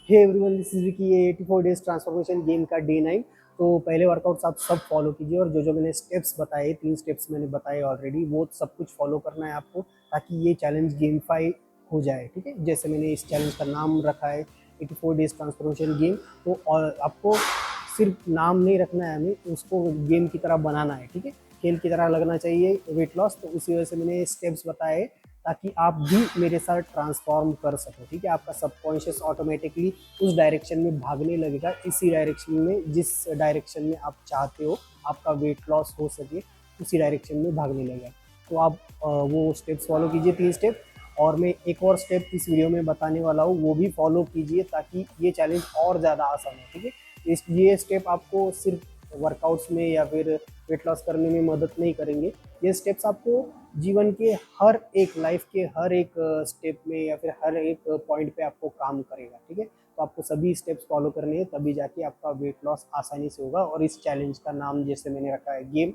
Hey everyone, this is Vicky. ये 84 days transformation game का day 9। तो पहले वर्कआउट्स आप सब फॉलो कीजिए और जो जो मैंने स्टेप्स बताए, 3 स्टेप्स मैंने बताए ऑलरेडी, वो सब कुछ फॉलो करना है आपको, ताकि ये चैलेंज गेमफाई हो जाए। ठीक है, जैसे मैंने इस चैलेंज का नाम रखा है 84 डेज ट्रांसफॉर्मेशन गेम। तो और आपको सिर्फ नाम नहीं रखना है, हमें उसको गेम की तरह बनाना है। ठीक है, खेल की तरह लगना चाहिए वेट लॉस। तो उसी वजह से मैंने स्टेप्स बताए, ताकि आप भी मेरे साथ ट्रांसफॉर्म कर सको। ठीक है, आपका सबकॉन्शियस ऑटोमेटिकली उस डायरेक्शन में भागने लगेगा, इसी डायरेक्शन में, जिस डायरेक्शन में आप चाहते हो आपका वेट लॉस हो सके, उसी डायरेक्शन में भागने लगेगा। तो आप वो स्टेप्स फॉलो कीजिए, 3 स्टेप। और मैं एक और स्टेप इस वीडियो में बताने वाला हूँ, वो भी फॉलो कीजिए, ताकि ये चैलेंज और ज़्यादा आसान हो। ठीक है, ये स्टेप आपको सिर्फ वर्कआउट्स में या फिर वेट लॉस करने में मदद नहीं करेंगे। ये स्टेप्स आपको जीवन के हर एक, लाइफ के हर एक स्टेप में या फिर हर एक पॉइंट पे आपको काम करेगा। ठीक है, तो आपको सभी स्टेप्स फॉलो करने हैं, तभी जाके आपका वेट लॉस आसानी से होगा। और इस चैलेंज का नाम जैसे मैंने रखा है गेम,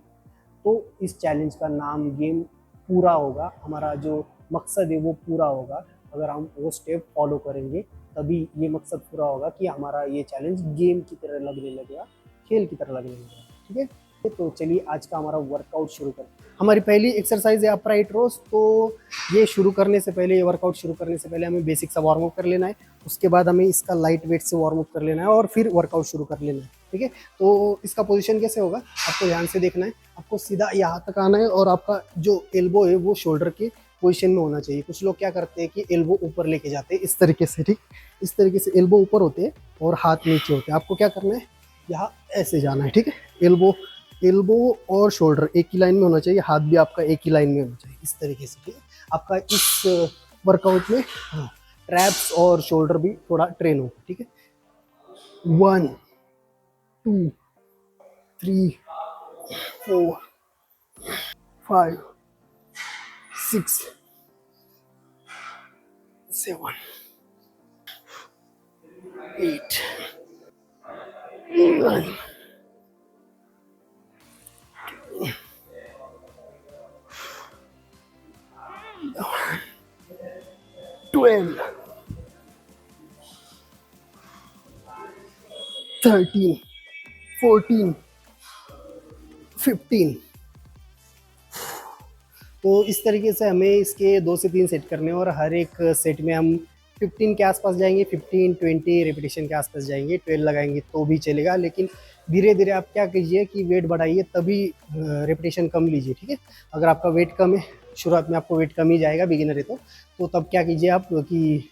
तो इस चैलेंज का नाम गेम पूरा होगा। हमारा जो मकसद है वो पूरा होगा। अगर हम वो स्टेप फॉलो करेंगे, तभी ये मकसद पूरा होगा कि हमारा ये चैलेंज गेम की तरह लगने लगेगा, खेल की तरह लगने लगेगा। ठीक है, तो चलिए आज का हमारा वर्कआउट शुरू करते हैं। हमारी पहली एक्सरसाइज है अपराइट रोज। तो ये शुरू करने से पहले, ये वर्कआउट शुरू करने से पहले हमें बेसिक सा वार्म अप कर लेना है। उसके बाद हमें इसका लाइट वेट से वार्म अप कर लेना है और फिर वर्कआउट शुरू कर लेना है। ठीक है, तो इसका पोजीशन कैसे होगा आपको ध्यान से देखना है। आपको सीधा यहाँ तक आना है और आपका जो एल्बो है वो शोल्डर के पोजीशन में होना चाहिए। कुछ लोग क्या करते हैं कि एल्बो ऊपर लेके जाते हैं इस तरीके से। ठीक, इस तरीके से एल्बो ऊपर होते हैं और हाथ नीचे होते हैं। आपको क्या करना है, यहाँ ऐसे जाना है। ठीक है, एल्बो और शोल्डर एक ही लाइन में होना चाहिए, हाथ भी आपका एक ही लाइन में होना चाहिए, इस तरीके से। ठीक है, आपका इस वर्कआउट में ट्रैप्स और शोल्डर भी थोड़ा ट्रेन होगा। ठीक है, 1 2 3 4 5 6 7 8 9 12 13 14 15। तो इस तरीके से हमें इसके 2 से 3 सेट करने हैं और हर एक सेट में हम 15 के आसपास जाएंगे, 15 20 रेपिटेशन के आसपास जाएंगे। 12 लगाएंगे तो भी चलेगा, लेकिन धीरे धीरे आप क्या कीजिए कि वेट बढ़ाइए, तभी रेपिटेशन कम लीजिए। ठीक है, अगर आपका वेट कम है, शुरुआत में आपको वेट कम ही जाएगा, बिगिनर है तो तब क्या कीजिए आप कि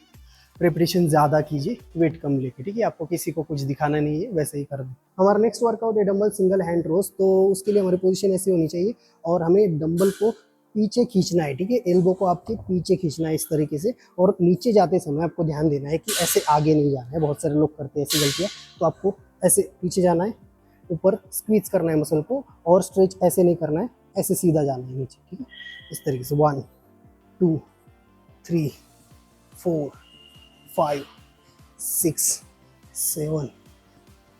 रेपिटेशन ज़्यादा कीजिए वेट कम लेके। ठीक है, आपको किसी को कुछ दिखाना नहीं है, वैसे ही कर दो। हमारा नेक्स्ट वर्कआउट है डंबल सिंगल हैंड रोज। तो उसके लिए हमारी पोजीशन ऐसी होनी चाहिए और हमें डंबल को पीछे खींचना है। ठीक है, एल्बो को आपके पीछे खींचना है इस तरीके से, और नीचे जाते समय आपको ध्यान देना है कि ऐसे आगे नहीं जाना है। बहुत सारे लोग करते हैं ऐसी गलतियाँ। तो आपको ऐसे पीछे जाना है, ऊपर स्क्वीज करना है मसल को, और स्ट्रेच ऐसे नहीं करना है, ऐसे सीधा जाना है नीचे। ठीक है, इस तरीके से 1 2 3 4 5 6 7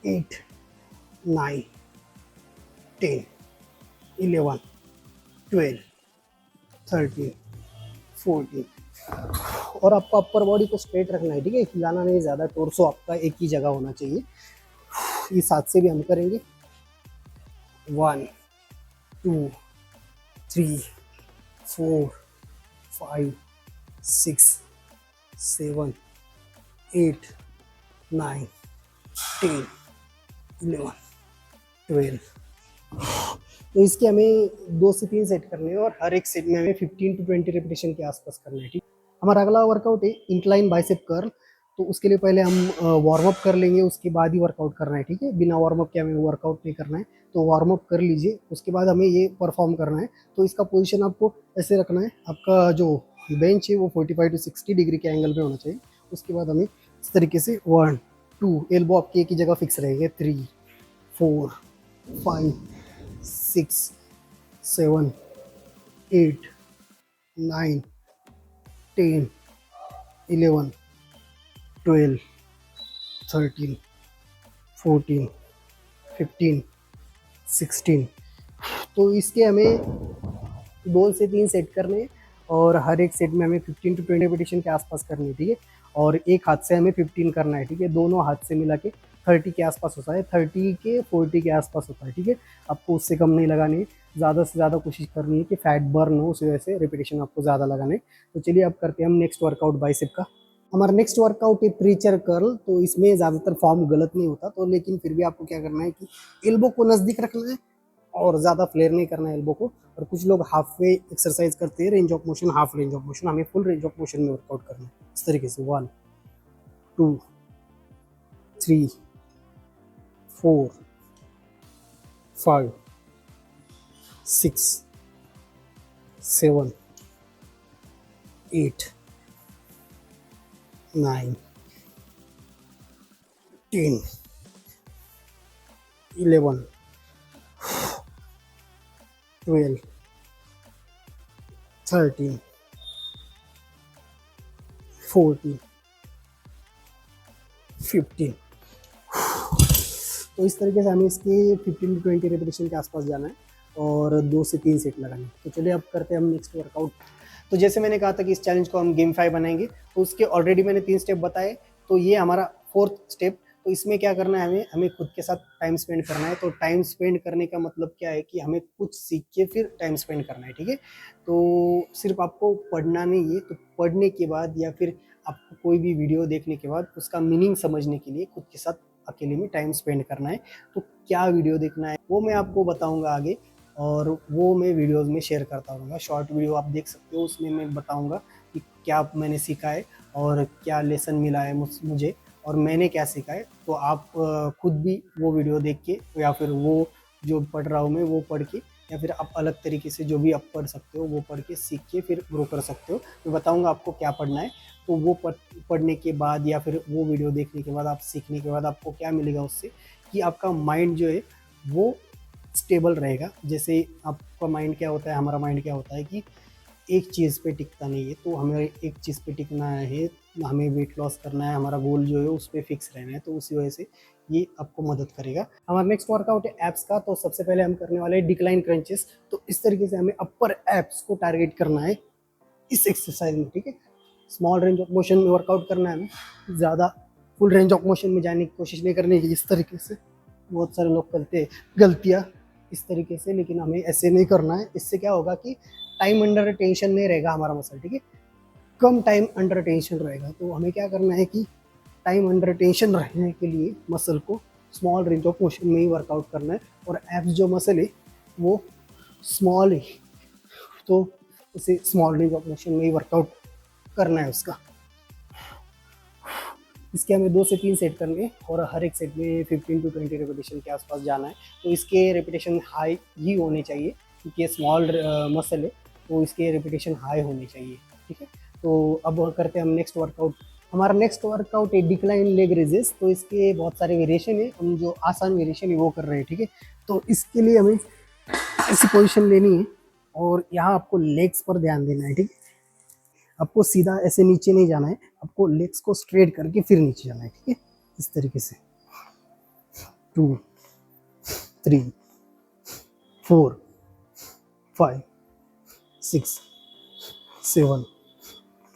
8 9 10 11 12 13 14। और आपको अपर बॉडी को स्ट्रेट रखना है। ठीक है, हिलाना नहीं ज़्यादा, टोर्सो आपका एक ही जगह होना चाहिए। इस हाथ से भी हम करेंगे। 1 2 3 4 5 6 7 8 9 10 11 12। तो इसके हमें 2 से 3 सेट करने हैं और हर एक सेट में हमें 15 to 20 रेपिटेशन के आसपास करना है। ठीक, हमारा अगला वर्कआउट है इंक्लाइन बाइसेप कर्ल। तो उसके लिए पहले हम वार्म अप कर लेंगे, उसके बाद ही वर्कआउट करना है। ठीक है, बिना वार्म अप के हमें वर्कआउट नहीं करना है। तो वार्म अप कर लीजिए, उसके बाद हमें ये परफॉर्म करना है। तो इसका पोजीशन आपको ऐसे रखना है, आपका जो बेंच है वो 45 to 60 डिग्री के एंगल पे होना चाहिए। उसके बाद हमें इस तरीके से 1 2, एल्बो आपकी एक ही जगह फिक्स रहेंगे, 3 4 5 6 7 8 9 10 11 12 13 14 15 16। तो इसके हमें 2 से 3 सेट करने हैं और हर एक सेट में हमें 15 to 20 रेपिटेशन के आसपास करनी है। ठीक है, और एक हाथ से हमें 15 करना है, ठीक है। दोनों हाथ से मिला के 30 के आसपास होता है, 30 के 40 के आसपास होता है, ठीक है। आपको उससे कम नहीं लगानी है, ज़्यादा से ज़्यादा कोशिश करनी है कि फैट बर्न हो, उस वजह से रिपीटेशन आपको ज़्यादा लगाने। तो चलिए अब करते हैं हम नेक्स्ट वर्कआउट बाइसेप का। हमारा नेक्स्ट वर्कआउट है प्रीचर कर्ल। तो इसमें ज़्यादातर फॉर्म गलत नहीं होता, तो लेकिन फिर भी आपको क्या करना है कि एल्बो को नज़दीक रखना है और ज़्यादा फ्लेयर नहीं करना है एल्बो को। और कुछ लोग हाफ वे एक्सरसाइज करते हैं, range of motion, half range of motion, हमें फुल रेंज ऑफ मोशन में वर्कआउट करना है इस तरीके से। 1 2 3 4 5 6 7 8 9 10 11 12 13 14 15। तो इस तरीके से हमें इसके 15 to 20 रेपिटेशन के आसपास जाना है और 2 से 3 सेट लगाने। तो चलिए अब करते हैं हम नेक्स्ट वर्कआउट। तो जैसे मैंने कहा था कि इस चैलेंज को हम गेम 5 बनाएंगे, तो उसके ऑलरेडी मैंने 3 स्टेप बताए, तो ये हमारा 4th स्टेप। तो इसमें क्या करना है, हमें हमें खुद के साथ टाइम स्पेंड करना है। तो टाइम स्पेंड करने का मतलब क्या है कि हमें कुछ सीख के फिर टाइम स्पेंड करना है, ठीक है। तो सिर्फ आपको पढ़ना नहीं है, तो पढ़ने के बाद या फिर आपको कोई भी वीडियो देखने के बाद उसका मीनिंग समझने के लिए खुद के साथ अकेले में टाइम स्पेंड करना है। तो क्या वीडियो देखना है वो मैं आपको बताऊंगा आगे, और वो मैं वीडियोस में शेयर करता रहूँगा। शॉर्ट वीडियो आप देख सकते हो, उसमें मैं बताऊंगा कि क्या मैंने सीखा है और क्या लेसन मिला है मुझे, और मैंने क्या सीखा है। तो आप खुद भी वो वीडियो देख के या फिर वो जो पढ़ रहा हूँ मैं वो पढ़ के, या फिर आप अलग तरीके से जो भी आप पढ़ सकते हो वो पढ़ के सीख के फिर ग्रो कर सकते हो। मैं बताऊंगा आपको क्या पढ़ना है। तो वो पढ़ने के बाद या फिर वो वीडियो देखने के बाद, आप सीखने के बाद आपको क्या मिलेगा उससे, कि आपका माइंड जो है वो स्टेबल रहेगा। जैसे आपका माइंड क्या होता है, हमारा माइंड क्या होता है कि एक चीज़ पे टिकता नहीं है। तो हमें एक चीज़ पे टिकना है, हमें वेट लॉस करना है, हमारा गोल जो है उस पर फिक्स रहना है। तो उसी वजह से ये आपको मदद करेगा। हमारा नेक्स्ट वर्कआउट है एब्स का। तो सबसे पहले हम करने वाले हैं डिक्लाइन क्रंचेस। तो इस तरीके से हमें अपर एब्स को टारगेट करना है इस एक्सरसाइज में, ठीक है। स्मॉल रेंज ऑफ मोशन में वर्कआउट करना है हमें, ज़्यादा फुल रेंज ऑफ मोशन में जाने की कोशिश नहीं करनी है। इस तरीके से बहुत सारे लोग करते हैं गलतियाँ इस तरीके से, लेकिन हमें ऐसे नहीं करना है। इससे क्या होगा कि टाइम अंडर टेंशन नहीं रहेगा हमारा मसल, ठीक है। कम टाइम अंडर टेंशन रहेगा। तो हमें क्या करना है कि टाइम अंडर टेंशन रहने के लिए मसल को स्मॉल रेंज ऑफ मोशन में ही वर्कआउट करना है। और एब्स जो मसल है वो स्मॉल है, तो उसे स्मॉल रेंज ऑफ मोशन में ही वर्कआउट करना है उसका। इसके हमें 2 से 3 सेट करने और हर एक सेट में 15 to 20 रेपिटेशन के आसपास जाना है। तो इसके रेपिटेशन हाई ही होने चाहिए, क्योंकि स्मॉल मसल है तो इसके रेपिटेशन हाई होने चाहिए, ठीक है। तो अब करते हैं हम नेक्स्ट वर्कआउट। हमारा नेक्स्ट वर्कआउट है डिक्लाइन लेग रेजेस। तो इसके बहुत सारे वेरिएशन है, हम जो आसान वेरिएशन है वो कर रहे हैं, ठीक है। तो इसके लिए हमें ऐसी पोजिशन लेनी है और यहाँ आपको लेग्स पर ध्यान देना है, ठीक है। आपको सीधा ऐसे नीचे नहीं जाना है, आपको लेग्स को स्ट्रेट करके फिर नीचे जाना है, ठीक है। इस तरीके से 2 3 4 5 6 7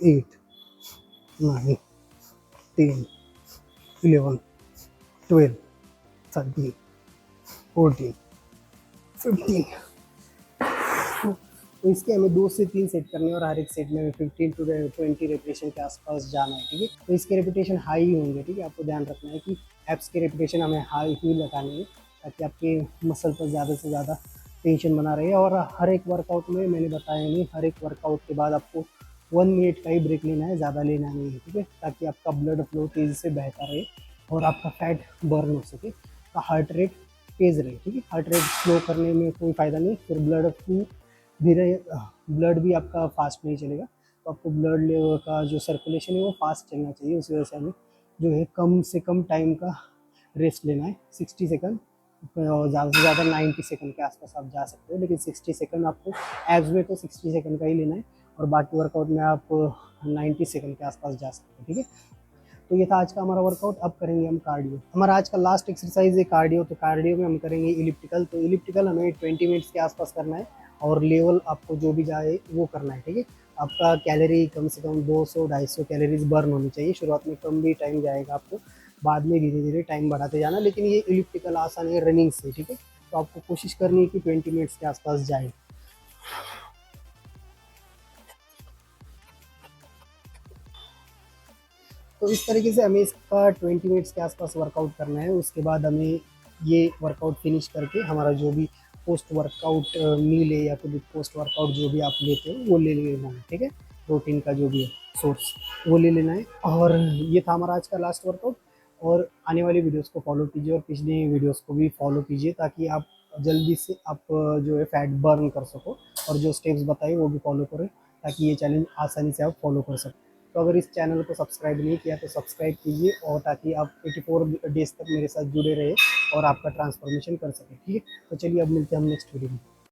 8 9 10 11 12 13 14 15। तो इसके हमें 2 से 3 सेट करने और हर एक सेट में 15 to 20 रेपिटेशन के आसपास जाना है, ठीक है। तो इसके रेपिटेशन हाई ही होंगे, ठीक है। आपको ध्यान रखना है कि एब्स के रेपिटेशन हमें हाई ही लगानी है, ताकि आपके मसल पर ज़्यादा से ज़्यादा टेंशन बना रहे। और हर एक वर्कआउट में मैंने बताया नहीं, हर एक वर्कआउट के बाद आपको 1 मिनट का ही ब्रेक लेना है, ज़्यादा लेना नहीं है, ठीक है। ताकि आपका ब्लड फ्लो तेज़ी से बहता रहे और आपका फैट बर्न हो सके, का हार्ट रेट तेज़ रहे, ठीक है। हार्ट रेट स्लो करने में कोई फ़ायदा नहीं, फिर ब्लड भी आपका फास्ट नहीं चलेगा। तो आपको ब्लड लेवल का जो सर्कुलेशन है वो फास्ट चलना चाहिए। उस वजह से हमें जो है कम से कम टाइम का रेस्ट लेना है, 60 सेकंड और ज़्यादा से ज़्यादा 90 सेकंड के आसपास आप जा सकते हो। लेकिन 60 सेकंड आपको एब्स में तो 60 सेकंड का ही लेना है, और बाकी वर्कआउट में आप 90 सेकंड के आसपास जा सकते हो, ठीक है। तो ये था आज का हमारा वर्कआउट। अब करेंगे हम कार्डियो। हमारा आज का लास्ट एक्सरसाइज है कार्डियो। तो कार्डियो में हम करेंगे इलिप्टिकल। तो इलिप्टिकल हमें 20 मिनट्स के आसपास करना है और लेवल आपको जो भी जाए वो करना है, ठीक है। आपका कैलोरी कम से कम 200-250 कैलोरीज बर्न होनी चाहिए। शुरुआत में कम भी टाइम जाएगा आपको, बाद में धीरे धीरे टाइम बढ़ाते जाना, लेकिन ये इलिप्टिकल आसान है रनिंग से, ठीक है। तो आपको कोशिश करनी है कि 20 मिनट्स के आसपास जाए। तो इस तरीके से हमें इसका 20 मिनट्स के आसपास वर्कआउट करना है। उसके बाद हमें ये वर्कआउट फिनिश करके हमारा जो भी पोस्ट वर्कआउट मील है या फिर पोस्ट वर्कआउट जो भी आप लेते हो वो ले लेना है, ठीक है। प्रोटीन का जो भी है सोर्स वो ले लेना है। और ये था हमारा आज का लास्ट वर्कआउट। और आने वाली वीडियोस को फॉलो कीजिए और पिछली वीडियोस को भी फॉलो कीजिए, ताकि आप जल्दी से आप जो है फैट बर्न कर सको, और जो स्टेप्स बताए वो भी फॉलो करें, ताकि ये चैलेंज आसानी से आप फॉलो कर सकें। तो अगर इस चैनल को सब्सक्राइब नहीं किया तो सब्सक्राइब कीजिए, और ताकि आप 84 डेज तक मेरे साथ जुड़े रहे और आपका ट्रांसफॉर्मेशन कर सकें, ठीक है। तो चलिए अब मिलते हैं हम नेक्स्ट वीडियो में।